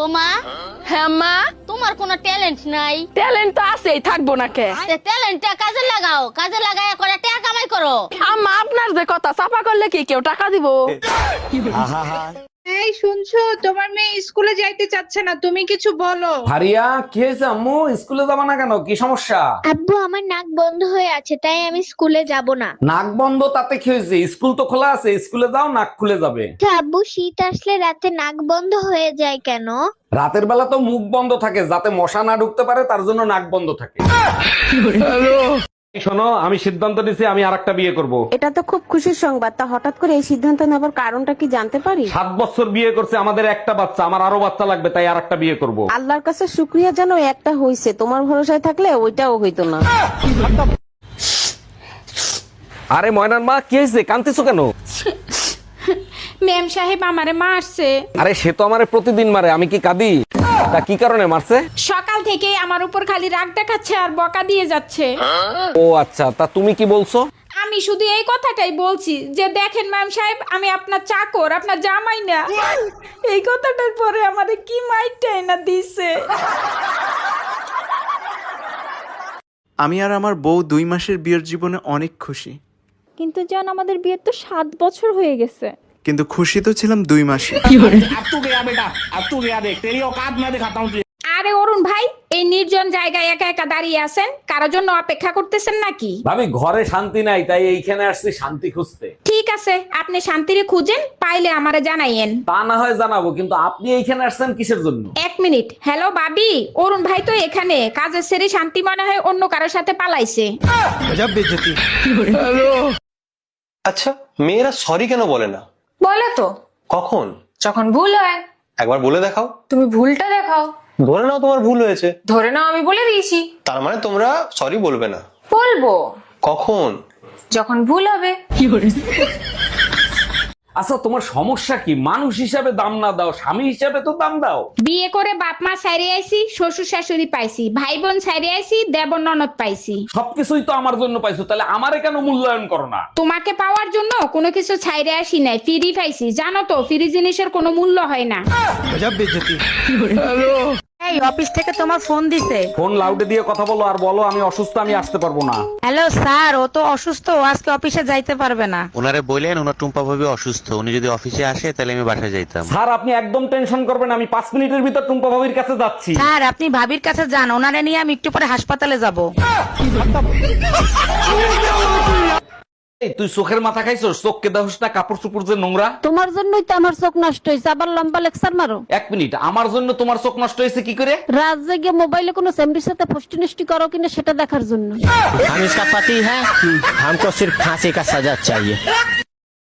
ও মা, হ্যাঁ মা, তোমার কোনো ট্যালেন্ট নাই? ট্যালেন্ট তো আছেই, থাকবো না কে? ট্যালেন্টটা কাজে লাগাও, কাজে লাগায় করে টাকা কামাই করো। আম্মা আপনার যে কথা, চাপা করলে কি কেউ টাকা দিব? এই শুনছো, তোমার মেয়ে স্কুলে যাইতে চাচ্ছে না, তুমি কিছু বলো। হারিয়া কি হয়েছে আম্মু? স্কুলে যাবা না কেন? কি সমস্যা? আব্বু, আমার নাক বন্ধ হয়ে আছে, তাই আমি স্কুলে যাব না। নাক বন্ধ তাতে কি হয়েছে? স্কুল তো খোলা আছে, স্কুলে যাও, নাক খুলে যাবে। আচ্ছা আব্বু, শীত আসলে রাতে নাক বন্ধ হয়ে যায় কেন? রাতের বেলা তো মুখ বন্ধ থাকে যাতে মশা না ঢুকতে পারে, তার জন্য নাক বন্ধ থাকে। এই শোনো, আমি সিদ্ধান্ত নিয়েছি আমি আরেকটা বিয়ে করব। এটা তো খুব খুশির সংবাদ। তা হঠাৎ করে এই সিদ্ধান্ত নেবার কারণটা কি জানতে পারি? 7 বছর বিয়ে করছে, আমাদের একটা বাচ্চা, আমার আরো বাচ্চা লাগবে, তাই আরেকটা বিয়ে করব। আল্লাহর কাছে শুক্রিয়া জানো, একটা হইছে। তোমার ভরসায় থাকলে ওইটাও হইতো না। আরে ময়নার মা, কি হয়েছে? কাঁদতেছো কেন? ম্যাম সাহেব আমারে মারছে। আরে সে তো আমারে প্রতিদিন মারে, আমি কি কাঁদি? তা কি কারণে মারছে? সকাল থেকে আমার উপর খালি রাগ দেখাচ্ছে আর বকা দিয়ে যাচ্ছে। ও আচ্ছা, তা তুমি কি বলছো? আমি শুধু এই কথাটাই বলছি যে দেখেন ম্যাম সাহেব, আমি আপনার চাকর, আপনার জামাই না। এই কথাটার পরে আমারে কি মাইরটাই না দিছে। আমি আর আমার বউ 2 মাসের বিয়ের জীবনে অনেক খুশি, কিন্তু জান আমাদের বিয়ের তো 7 বছর হয়ে গেছে। কিন্তু খুশি তো ছিলাম 2 মাসে। আরে অরুণ ভাই, এই নির্জন জায়গায় একা একা দাঁড়িয়ে আছেন, কারোর জন্য অপেক্ষা করতেছেন নাকি? ভাবি, ঘরে শান্তি নাই, তাই এইখানে আসছি শান্তি খুঁজতে। ঠিক আছে, আপনি শান্তিরে খুঁজেন, পাইলে আমারে জানাইয়েন। তা না হয় জানাবো, কিন্তু আপনি এইখানে আসছেন কিসের জন্য? 1 মিনিট। হ্যালো বাবি, অরুণ ভাই তো এখানে কাজের সেরে শান্তি মনে হয় অন্য কারোর সাথে পালাইছে। আচ্ছা, মেয়েরা সরি কেন বলে না? বলে তো, কখন? যখন ভুল হয়। একবার বলে দেখাও। তুমি ভুলটা দেখাও। ধরে নাও তোমার ভুল হয়েছে। ধরে নাও আমি বলে দিয়েছি। তার মানে তোমরা সরি বলবে না? বলবো। কখন? যখন ভুল হবে। আচ্ছা, তোমার সমস্যা কি? মানুষ হিসাবে দাম না দাও, স্বামী হিসাবে তো দাম দাও। বিয়ে করে বাপ মা ছাইরে আইছি, শ্বশুর শাশুড়ি পাইছি, ভাই বোন ছাইরে আইছি, দেবর ননদ পাইছি। সবকিছুই তো আমার জন্য পাইছো, তাহলে আমারে কেন মূল্যায়ন করো না? তোমাকে পাওয়ার জন্য কোনো কিছু ছাইরে আসি নাই, ফ্রি পাইছি। জানো তো, ফ্রি জিনিসের কোনো মূল্য হয় না। এই অফিস থেকে তোমার ফোন দিছে। ফোন লাউডে দিয়ে কথা বলো, আর বলো আমি অসুস্থ, আমি আসতে পারবো না। হ্যালো স্যার, ও তো অসুস্থ, ও আজকে অফিসে যাইতে পারবে না। ওনারে বললেন ওনার টুম্পা ভাবি অসুস্থ, উনি যদি অফিসে আসে তাহলে আমি বাসায় যাইতাম। স্যার, আপনি একদম টেনশন করবেন, আমি 5 মিনিটের ভিতর টুম্পা ভাবির কাছে যাচ্ছি। স্যার, আপনি ভাবির কাছে যান, ওনারে নিয়ে আমি একটু পরে হাসপাতালে যাব। এই, তুই চোখের মাথা খাইছস? চোখকে দেখোস না কাপড় চোপড় যে নোংরা? তোমার জন্যই তো আমার চোখ নষ্ট হয়েছে, আবার লম্বা লেকচার মারো। 1 মিনিট, আমার জন্য তোমার চোখ নষ্ট হয়েছে কি করে? রাত জেগে মোবাইলে কোনো সেমরির সাথে ফষ্টি নষ্টি করো কিনা সেটা দেখার জন্য। हम इसका पति है, हमको सिर्फ फांसी का सजा चाहिए।